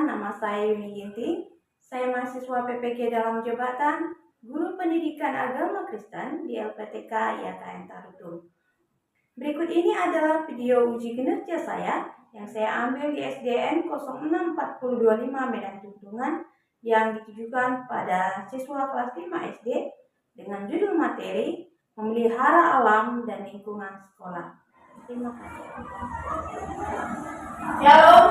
perkenalkan, nama saya Yuni Ginting. Saya mahasiswa PPG dalam jabatan Guru Pendidikan Agama Kristen di LPTK IAKN Tarutung. Berikut ini adalah video uji kinerja saya yang saya ambil di SDN 06425 Medan Tunjungan yang ditujukan pada siswa kelas 5 SD dengan judul materi Memelihara Alam dan Lingkungan Sekolah. Terima kasih. Shalom.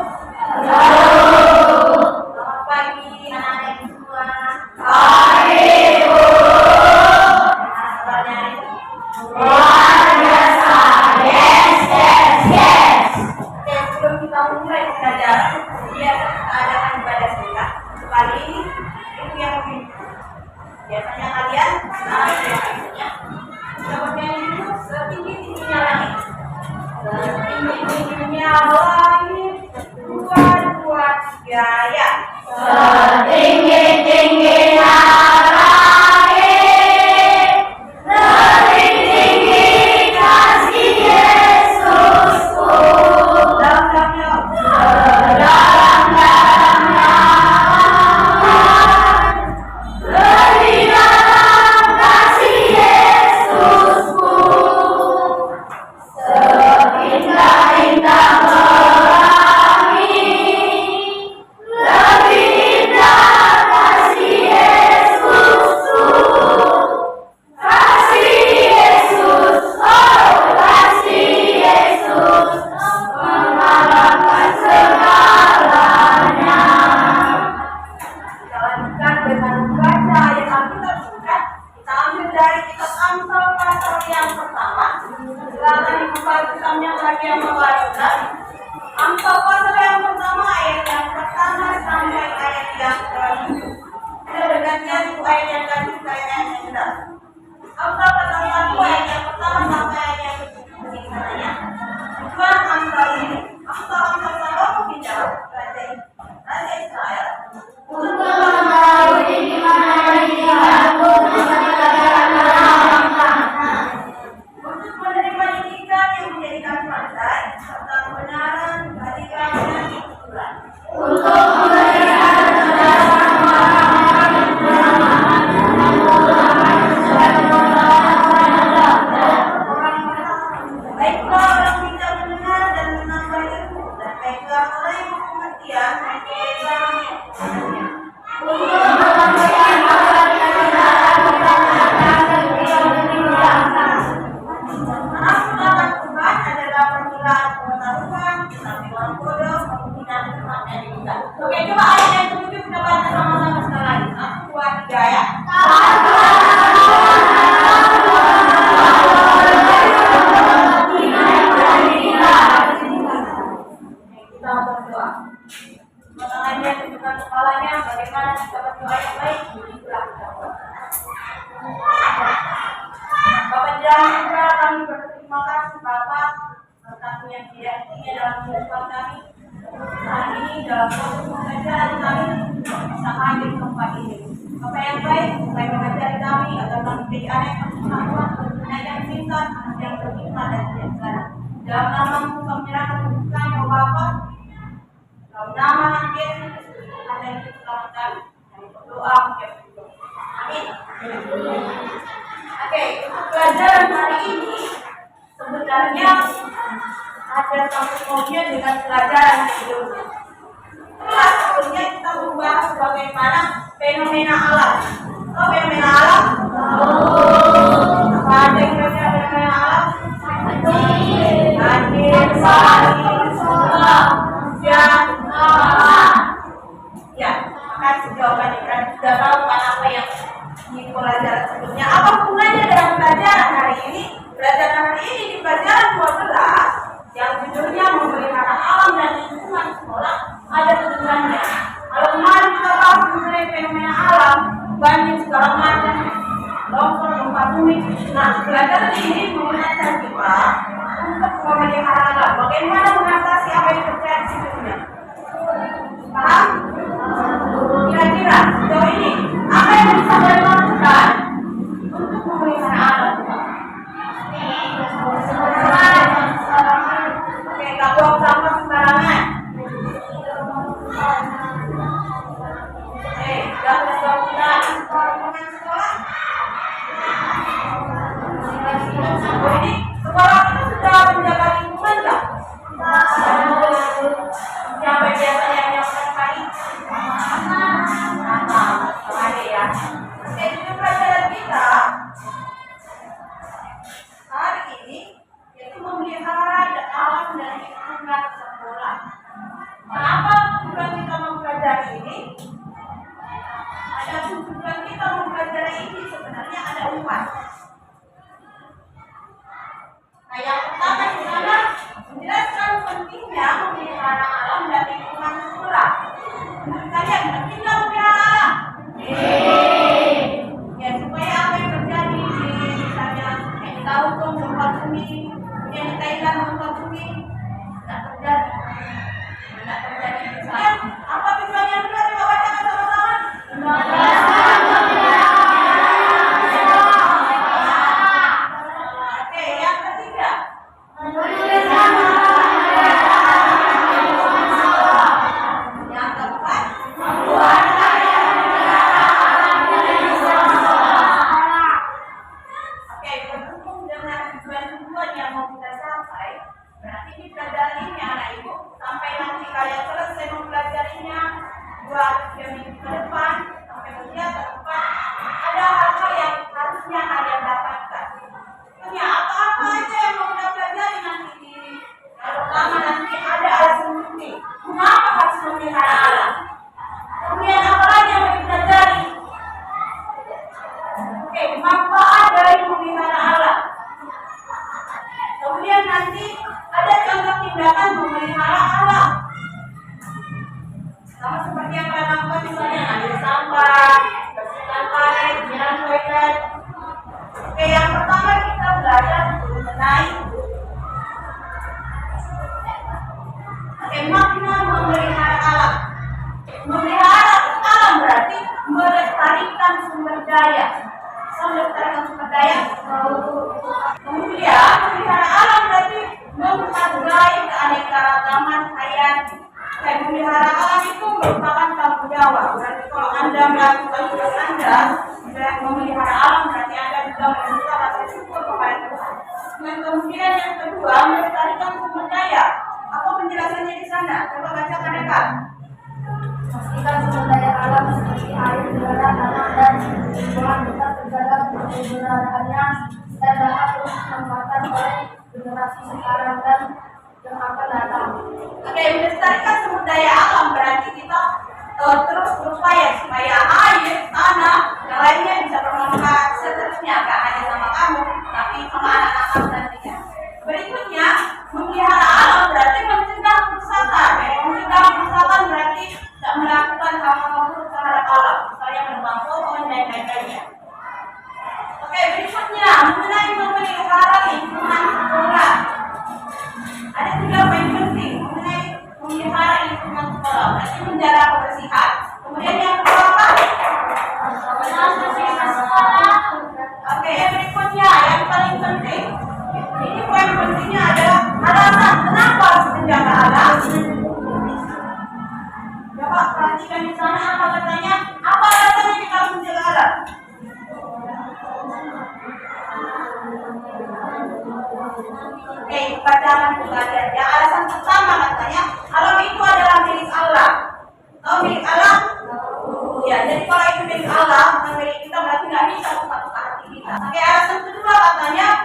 Selamat pagi anak-anak semua. Pagi, Bu. Kabarnya luar biasa. Yes. Oke, sebelum kita mulai belajar, kita adakan ibadah singkat. Kali ini itu yang memimpin. Biasanya kalian biasanya kita bernyanyi dulu setinggi-tingginya langit. Setinggi-tingginya langit, 2, 2, 3, ya. Setinggi-tingginya langit, setinggi-tinggi kasih Yesusku. Dalam-dalamnya, lebih dalam kasih Yesusku. Indah-indah pelangi, lebih indah kasih Yesusku. Kasih Yesus, oh kasih Yesus, mengalahkan segalanya. Kita lanjutkan dengan membaca ayat Alkitab singkat. Kita ambil dari kitab Amsal pasal yang pertama. Silakan dibuka kitabnya bagi yang membaca. Amsal pasal yang pertama ayat yang pertama sampai ayat yang ke-7. Kita bergantian itu ayat yang ke-7 ke ayat yang ke-6. Amsal pasal 1 ayat yang pertama sampai ayat yang ke-7. Misalnya, tujuan Amsal ini, Amsal selalu bicara Raja Israel untuk mengetahui di mana diriku untuk menerima ikat yang menjadikan pantai serta kebenaran dari kalian itulah untuk memelihara kecerdasan baiklah orang bijak mendengar dan menambah ilmu, dan baiklah orang yang pengertian mempegang ilmunya untuk menyampaikan kabar kebenaran dan kebenaran. Pengetahuan Tuhan adalah permulaan pengetahuan, tetapi orang bodoh kemungkinan temannya juga. Oke, coba ayat yang ke-7 kita baca sama-sama sekali. 1, 2, 3 ya. Kita berdoa. Tangannya tunjukkan kepalanya, bagaimana kita berdoa yang baik, itulah kita berdoa. Bapak di dalam surga, kami berterima kasih Bapak atas yang tidak hentinya dalam kehidupan kami. Saat ini dalam proses pengajaran kami bisa hadir di tempat ini. Bapak yang baik, mulai mengajari kami agar kami menjadi anak yang berpengetahuan, anak yang pintar, anak yang berhikmat dan bijaksana. Dalam nama-Mu kami menyerahkan kebutuhannya, Bapak. Dalam nama Yesus Kristus, ada yang diselamatkan. Kami berdoa, amin. Oke, untuk pelajaran hari ini sebenarnya ada satu poinnya dengan pelajaran sebelumnya. Sebelumnya kita membahas bagaimana fenomena alam. Oh, fenomena alam? Apa aja kira-kira fenomena alam? Banjir, hujan, ya, makasih jawabannya. Berarti sudah tahu kan apa yang di pelajaran sebelumnya. Apa hubungannya dengan pelajaran hari ini? Pelajaran hari ini di pelajaran 12 yang judulnya memelihara alam dan lingkungan sekolah ada hubungannya. Kalau kemarin kita bahas mengenai fenomena alam, banjir segala macam, longsor, gempa bumi. Nah, pelajaran ini mengajar kita untuk memelihara alam. Bagaimana mengatasi apa yang terjadi sebelumnya? Paham? Kira-kira sejauh ini apa yang bisa kalian lakukan untuk memelihara alam? Oke, gak buang sampah sembarangan. Oke, makna memelihara alam. Memelihara alam berarti melestarikan sumber daya. Melestarikan sumber daya. Kemudian memelihara alam berarti menghargai keanekaragaman hayati. Dan memelihara alam itu merupakan tanggung jawab. Berarti kalau Anda melakukan tugas Anda memelihara alam, berarti Anda juga meminta rasa syukur kepada Tuhan. Dan kemudian yang kedua, melestarikan sumber daya. Apa penjelasannya di sana? Coba bacakan dekat. Pastikan sumber daya alam seperti air, udara, tanah, dan tumbuhan tetap terjaga keberadaannya dan dapat terus dimanfaatkan oleh generasi sekarang dan yang akan datang. Oke, melestarikan sumber daya alam berarti kita terus berupaya supaya air, tanah, yang lainnya bisa bermanfaat seterusnya, gak hanya sama kamu, tapi sama anak-anak kamu nantinya. Berikutnya, memelihara alam berarti mencegah kerusakan. Mencegah kerusakan berarti tidak melakukan hal-hal buruk terhadap alam, misalnya menebang pohon dan lain-lainnya. Oke, berikutnya mengenai memelihara lingkungan sekolah. Ada 3 poin penting mengenai memelihara lingkungan sekolah. Berarti menjaga kebersihan. Kemudian yang kedua apa? Membersihkan sekolah. Oke, yang berikutnya yang paling penting. Ini poin pentingnya adalah alasan kenapa harus menjaga alam. Coba perhatikan di sana apa katanya. Apa alasannya kita harus menjaga alam? Oke, bacakan kembali aja. Alasan pertama katanya, alam itu adalah milik Allah. Tahu milik Allah? Ya, jadi kalau itu milik Allah, bukan milik kita, berarti nggak bisa tukar-tukar hati kita. Oke, alasan kedua katanya,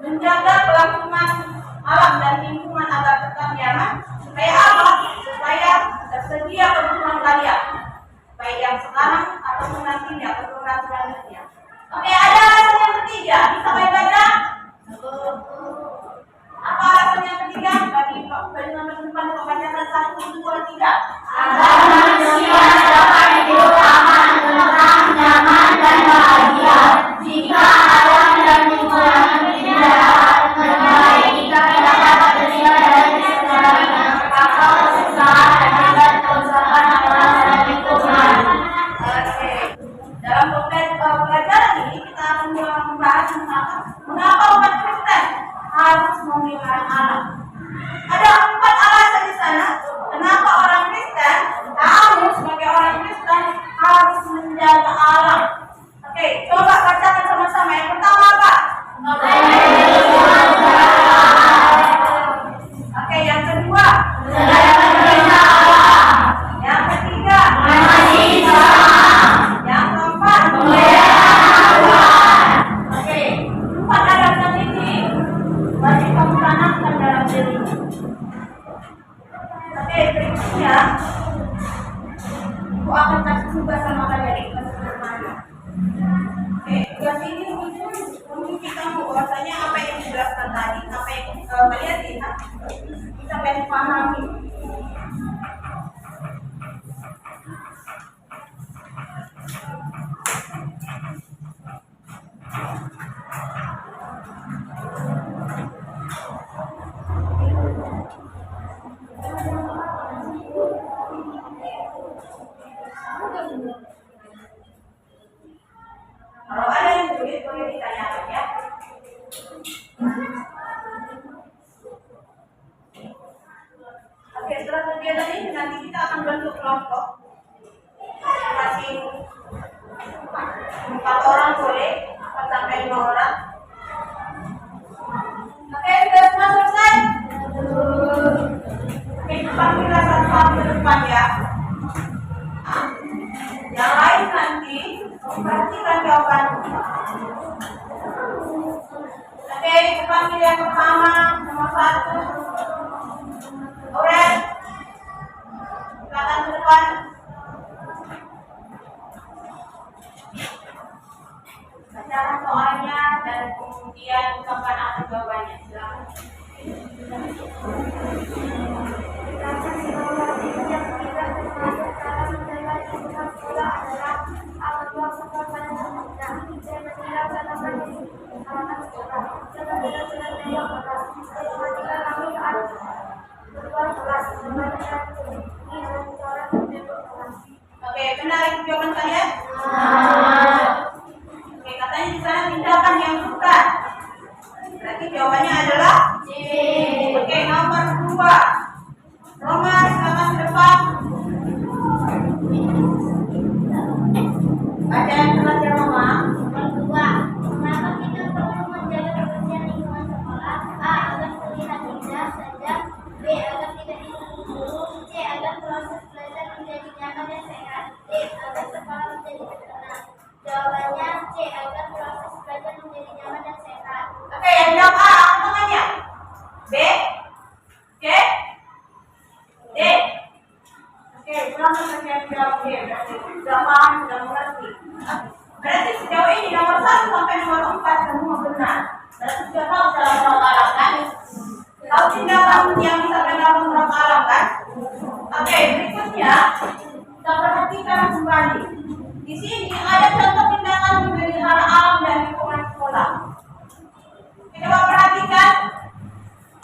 menjaga kelangsungan alam dan lingkungan agar tetap nyaman. Supaya apa? Supaya tersedia kebutuhan kalian, baik yang sekarang ataupun nantinya, keturunan selanjutnya. Oke, ada alasan yang ketiga. Bisa baca? Apa alasan yang ketiga? Bagi nomor depan kau bacakan 1, 2, 3. Agar manusia dapat hidup aman, tentram, nyaman, dan bahagia. Jika alam dan lingkungan tidak terbaik, kita dapat terhindar dari segala atau kesusahan akibat kerusakan alam dan lingkungan. Oke. Dalam pelajaran ini kita akan membahas mengapa umat Kristen harus memelihara alam. Ada 4 alasan di sana. Kenapa orang Kristen, kamu sebagai orang Kristen harus menjaga alam. Oke, coba bacakan sama-sama. Yang pertama apa? Oke, yang kedua. Yang ketiga. Yang keempat. Oke, 4 alasan ini wajib kamu tanamkan dalam dirimu. Oke, berikutnya aku akan kasih tugas sama kalian di kelas pertama. Oke, tugas ini mungkin kita mau bahasanya apa yang dijelaskan tadi, apa yang kalian lihat bisa kalian pahami. Kalau ada yang sulit boleh ditanyakan ya. Oke, setelah kegiatan ini nanti kita akan bentuk kelompok. Masing 4 orang boleh, 4 sampai 5 orang. Oke, sudah semua selesai? Oke, panggillah satu-satu ke depan ya. Yang lain nanti perhatikan jawaban. Oke, panggil yang pertama, nomor 1. Oren, silakan ke depan. Bacakan soalnya dan kemudian ucapkan atas jawabannya. Silakan. Kelas Oke, benar itu jawaban kalian? Oke, katanya di sana tindakan yang bukan. Berarti jawabannya adalah C. Oke, nomor 2. Roma, silakan ke depan. Baca yang kelas ya, Roma. Kedua, kenapa kita perlu menjaga kebersihan lingkungan sekolah? A. Agar terlihat indah saja. B. Agar tidak diburu. C. Agar proses belajar menjadi nyaman dan sehat. D. Agar sekolah menjadi tenang. Jawabannya C. Agar proses belajar menjadi nyaman dan sehat. Oke, yang jawab A, angkat tangannya. B, C, D. Oke, berapa yang jawab D? Berarti sudah paham, sudah mengerti. Berarti sejauh ini nomor 1 sampai nomor 4 semua benar. Berarti sudah tahu cara merawat alam kan? Tahu tindakan yang bisa dalam merawat alam kan? Oke, berikutnya kita perhatikan kembali. Di sini ada contoh tindakan memelihara alam dan lingkungan sekolah. Coba perhatikan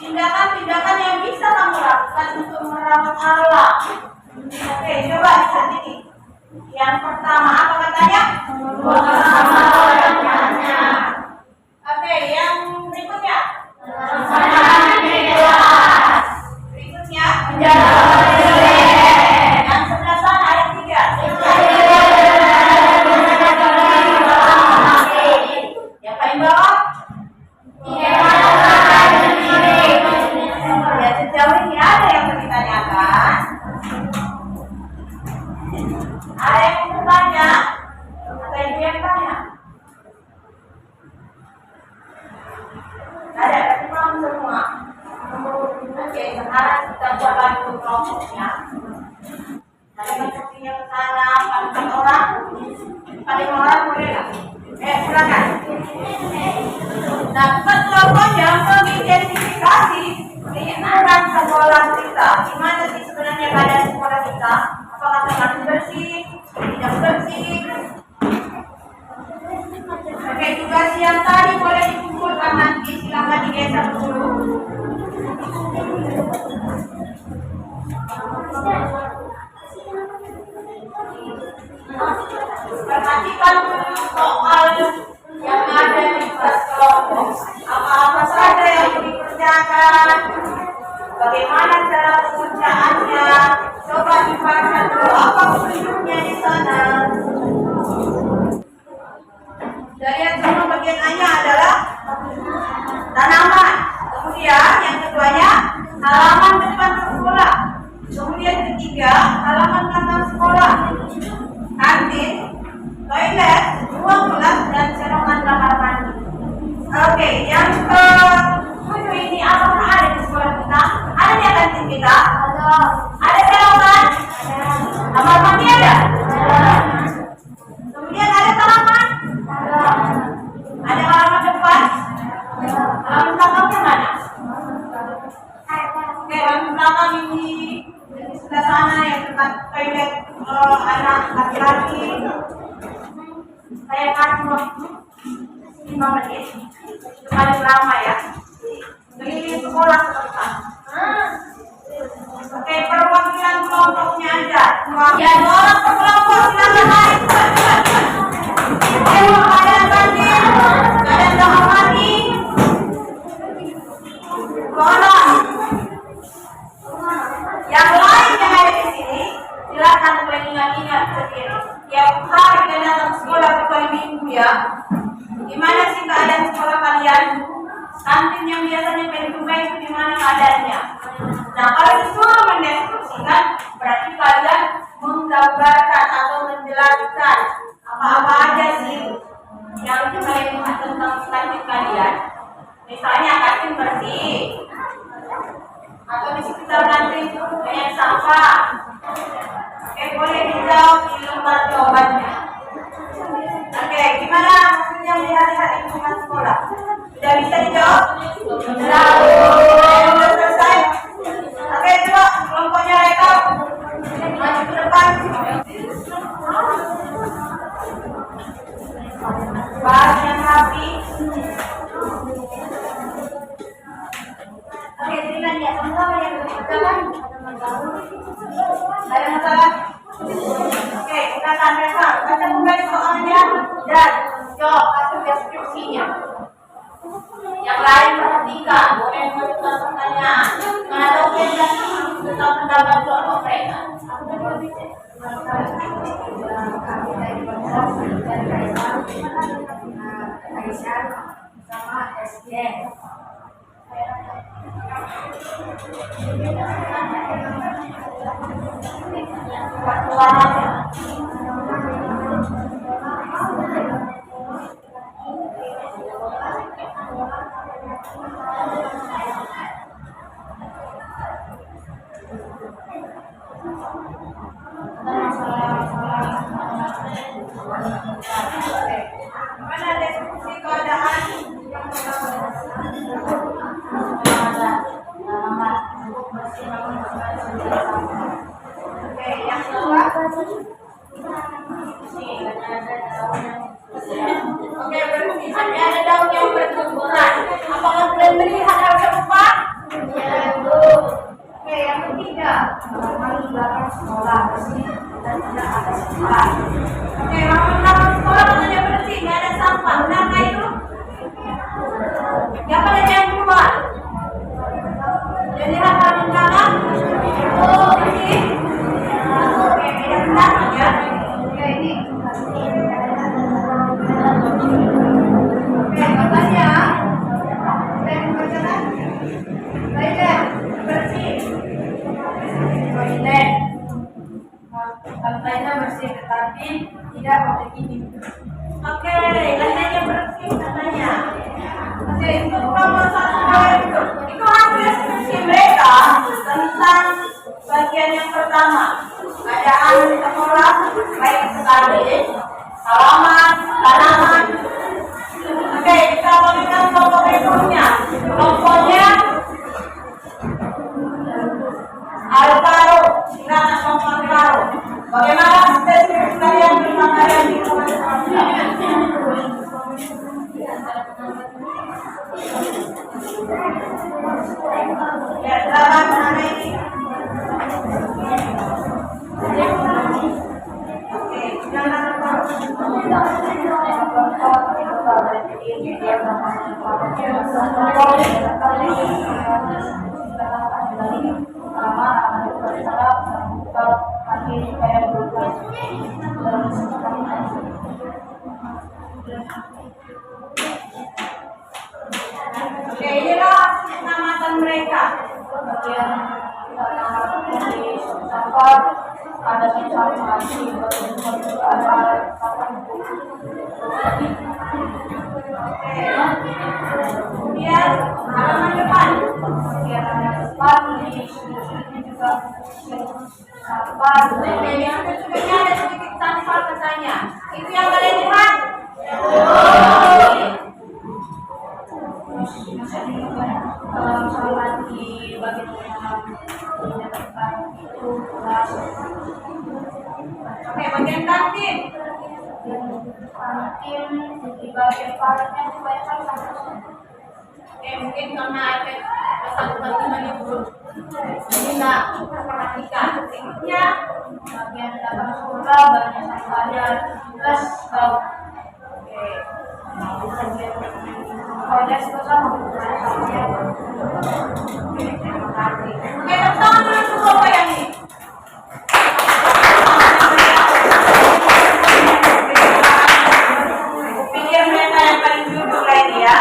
tindakan-tindakan yang bisa kamu lakukan untuk merawat alam. Oke, coba lihat ini. Yang pertama apa katanya? Oke, yang berikutnya. Berikutnya. Yang sebelah sana ayat 3. Yang paling bawah. Ya, sejauh ini ada yang mau ditanyakan? Ada yang mau bertanya? Atau ibu yang tanya? Ada, berarti paham semua. Oke, sekarang kita coba dulu kelompoknya. Ada bentuknya ke sana, paling orang boleh nggak? Silakan. Nah, buat kelompok yang mengidentifikasi lingkungan sekolah kita. Gimana sih sebenarnya keadaan sekolah kita? Apakah termasuk bersih, tidak bersih? Oke, tugas yang tadi boleh dikumpulkan nanti, silakan digeser dulu. Perhatikan soal yang ada di kelas kelompok. Apa-apa saja yang dikerjakan, bagaimana cara pengerjaannya. Coba dibaca dulu apa petunjuknya di sana. Lihat semua bagian A-nya adalah tanaman. Kemudian yang keduanya halaman depan sekolah. Kemudian ketiga halaman belakang sekolah. Kantin, toilet, ruang kelas, dan serongan kamar mandi. Oke, yang ke-7 ini apakah ada di sekolah kita? Ada di kantin kita? Ada serongan? Kamar mandi ada? Kemudian ada halaman? Ada halaman depan? Halaman belakangnya mana? Oke, halaman belakang ini di sebelah sana yang dekat toilet anak laki-laki. Saya kasih waktu 5 menit. Itu paling lama ya. Keliling sekolah sebentar. Oke, perwakilan kelompoknya aja. Ya, 2 orang per kelompok, silakan naik. Ayo, kalian banding. Kalian jangan mandi. Tolong. Yang lain yang ada di sini, silakan mulai ingat-ingat sendiri. Tiap hari kalian datang sekolah kecuali minggu ya. Gimana sih keadaan sekolah kalian? Kantin yang biasanya baik itu gimana keadaannya? Nah, kalau disuruh mendeskripsikan, berarti kalian menggambarkan atau menjelaskan apa-apa aja sih yang kalian lihat tentang kantin kalian. Misalnya kantin bersih, atau di sekitar kantin banyak sampah. Oke, boleh dijawab di lembar jawabannya. Oke, gimana maksudnya melihat lingkungan sekolah? Sudah bisa dijawab? Sudah. Sudah selesai? Oke, coba kelompoknya rekap. Maju ke depan. Bahas yang rapi. Oke, terima kasih. Sama-sama yang berkata. Ada masalah? Oke, kita akan rekam. Baca kembali soalnya dan jawab hasil deskripsinya. Yang lain perhatikan, boleh mengajukan pertanyaan atau tentang pendapat kelompok mereka. Sama SDN. Mana deskripsi keadaan yang Oke, yang kedua. Oke, bersih. Ada daun yang bertumburan. Apakah kalian melihat hal serupa? Oke, yang ketiga. Sekolah bersih dan tidak ada sekolah. Oke, halaman sekolah katanya bersih, nggak ada sampah. Benar nggak itu? Siapa lagi yang keluar? Jadi halaman belakang. Oh, bersih. Oke, beda pendapat ya. Oke, ini. Oke, katanya. Dan bacaan. Toilet bersih. Toilet. Lantainya bersih, tetapi tidak memiliki pintu. Oke, lantainya bersih katanya. Oke, itu nomor satu itu. Itu hasil deskripsi mereka tentang bagian yang pertama. Keadaan sekolah baik sekali. Halaman, tanaman. Oke, kita berikan kelompok berikutnya. Kelompoknya Alvaro. Silakan kelompok Alvaro. Bagaimana deskripsi kalian tentang kalian di ya, silakan mana ini? Oke, silakan Oke, inilah pengamatan mereka. Ada siswa masih kemudian halaman depan. Yang sebetulnya ada sedikit sampah katanya. Itu yang kalian lihat? Oke, bagian kantin. Di bagian baratnya kebanyakan sampah. Oke, mungkin karena efek kesangkutan ini belum. Jadi nggak perhatikan. Berikutnya bagian belakang sekolah banyak sampahnya plus bau. Oke. Toilet sekolah menggunakan sampahnya. Oke, terima kasih. Oke, tepuk tangan dulu untuk Bapak yang ini. Pikir mereka yang paling jujur ini ya.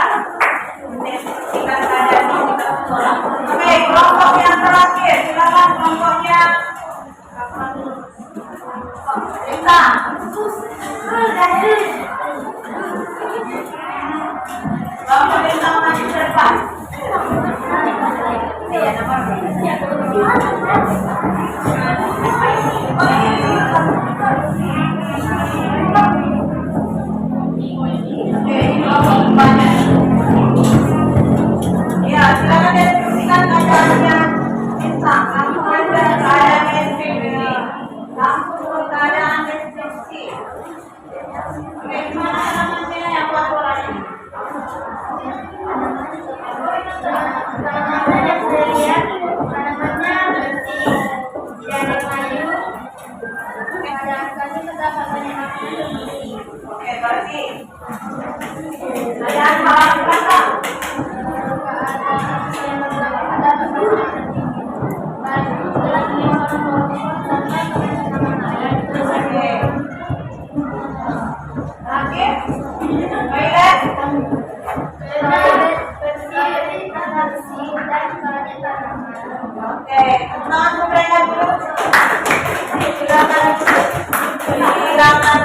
Mendeskripsikan keadaan di sekolah. Oke, kelompok yang terakhir, silakan kelompoknya. Rita. Kelompok Rita maju ke depan. Iya, nomor. Oke, ini kelompok depannya. Ya, silakan deskripsikan keadaannya. Bintang, langsung aja keadaan deskripsi. Langsung keadaan deskripsi. Oke, gimana namanya yang buat polanya? Tanamannya bersih. Oke, berarti ada hal belakang. Oke. Toilet. Oke, tangan keberanian dulu. Silakan. Silakan.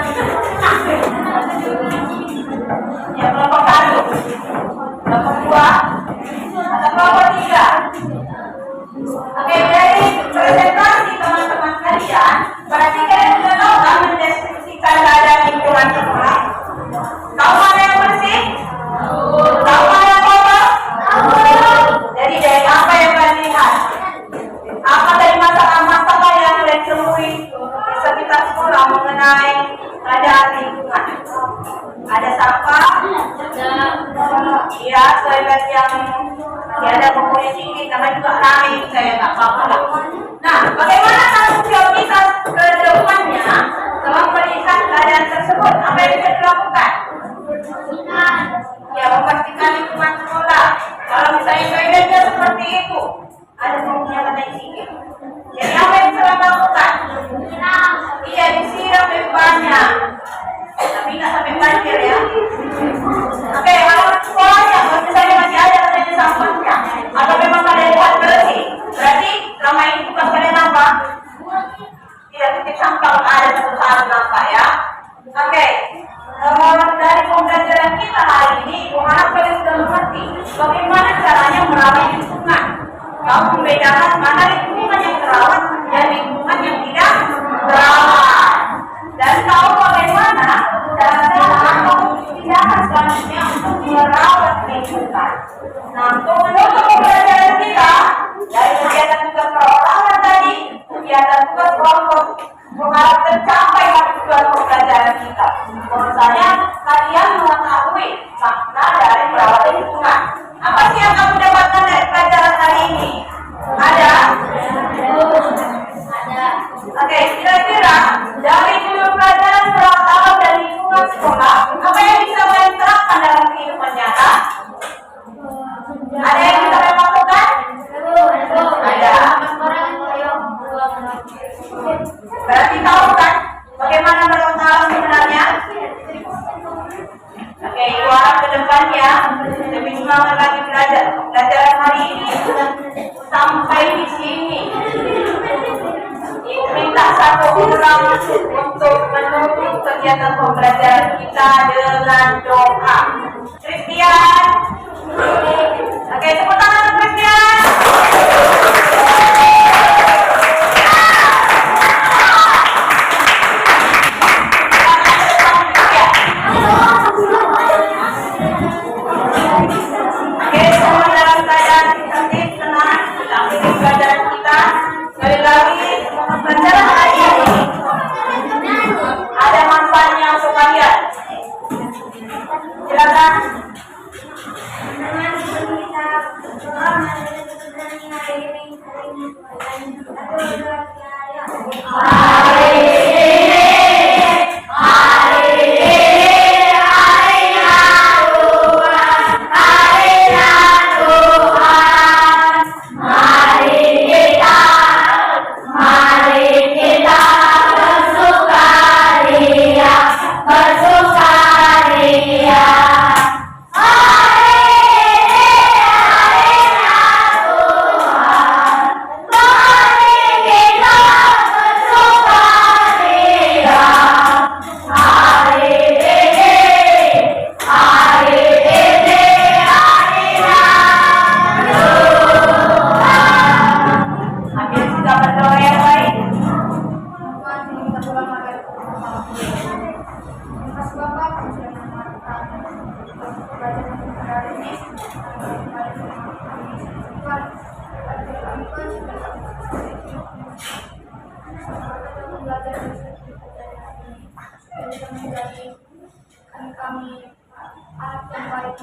Yang kelompok 1, kelompok 2, atau kelompok 3. Oke, dari presentasi teman-teman kalian, berarti kalian sudah tahu kan mendeskripsikan keadaan lingkungan sekolah. Tahu mana yang bersih? Tahu mana yang kotor? Jadi dari apa yang kalian lihat? Apa dari masalah-masalah yang kalian temui di sekitar sekolah mengenai keadaan lingkungan? Ada sampah? Iya, toilet yang ada penghuni tinggi, karena juga ramai, saya nggak apa-apa lah. Nah, bagaimana tanggung jawab kita ke depannya dalam melihat keadaan tersebut? Apa yang bisa dilakukan? Ya, memastikan lingkungan sekolah. Kalau misalnya toiletnya seperti itu, ada penghuni yang tinggi. Jadi apa yang bisa dilakukan? Iya, disiram lebih banyak. Tapi nggak sampai banjir ya. Oke, kalau sekolahnya, kalau misalnya masih ada katanya sampahnya, atau memang kalian lihat bersih, berarti selama ini tugas kalian apa? Tidak titip sampah kalau ada satu saat nampak ya. Oke, dari pembelajaran kita hari ini, harap kalian sudah mengerti bagaimana caranya merawat lingkungan. Kau membedakan mana lingkungan yang terawat dan lingkungan yang tidak terawat. Dan tahu bagaimana cara tindakan selanjutnya untuk merawat lingkungan. Nah, untuk menutup pembelajaran kita dari kegiatan tugas perorangan tadi, kegiatan tugas kelompok mengharap tercapai tujuan pembelajaran kita. Bahwasanya kalian mengetahui makna dari merawat lingkungan. Apa sih yang kamu dapatkan dari pelajaran hari ini? Ada? Oke, kira-kira dari judul pelajaran merawat alam dan lingkungan sekolah, apa yang bisa kalian terapkan dalam kehidupan nyata? Ada yang bisa kalian lakukan? Ada. Berarti tahu kan bagaimana merawat alam sebenarnya? Oke, ibu harap ke depannya lebih semangat lagi belajar. Pelajaran hari ini sampai di sini. Ibu minta satu orang untuk menutup kegiatan pembelajaran kita dengan doa. Christian. Oke, tepuk tangan untuk Christian. Oke, semua dalam keadaan tertib, tenang, dalam pelajaran kita. Sekali lagi, pelajaran hari ini ada manfaatnya untuk kalian. Silakan. Kami anak yang baik.